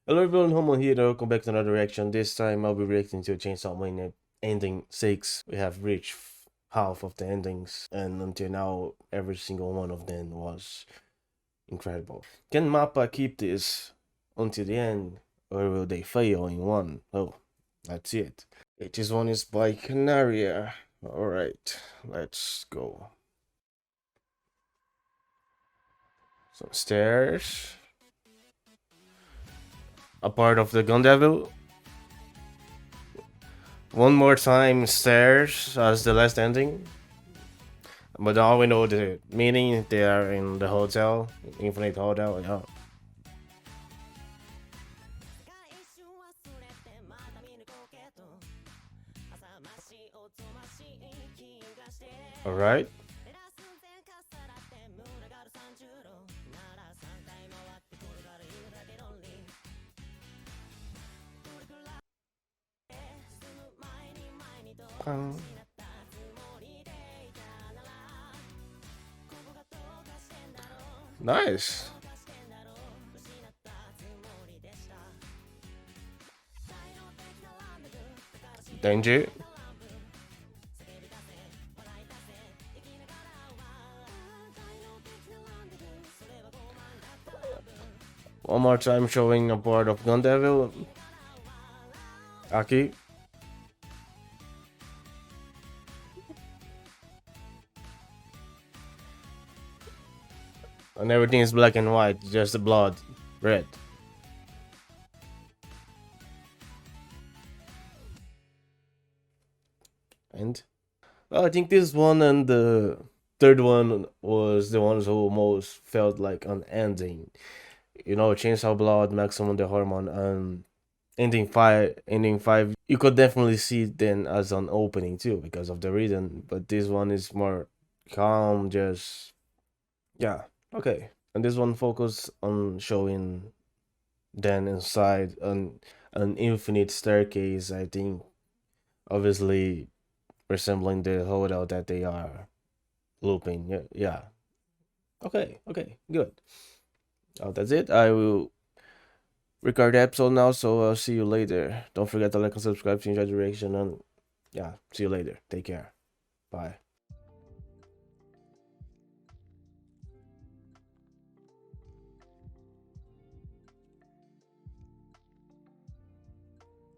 Hello everyone, Homo here. Welcome back to another reaction. This time I'll be reacting to Chainsaw Man ending 6. We have reached half of the endings, and until now, every single one of them was incredible. Can MAPPA keep this until the end, or will they fail in one? Oh, that's it. This one is by Kanaria. Alright, let's go. Some stairs. A part of the Gun Devil. One more time, stairs as the last ending. But now we know the meaning. They are in the hotel, Infinite Hotel. Yeah. All right. Um, nice. Danger. One more time showing a part of Gun Devil. Aki. And everything is black and white, just the blood, red. And well, I think this one and the third one was the ones who most felt like an ending. You know, Chainsaw Blood, Maximum the Hormone, and ending five, you could definitely see it then as an opening too because of the rhythm. But this one is more calm, just yeah, okay. And this one focus on showing then inside an infinite staircase. I think obviously resembling the hotel that they are looping. Yeah, yeah. Okay, okay, good. Oh, that's it. I will record the episode now, so I'll see you later. Don't forget to like and subscribe to enjoy the reaction, and yeah, see you later. Take care. Bye.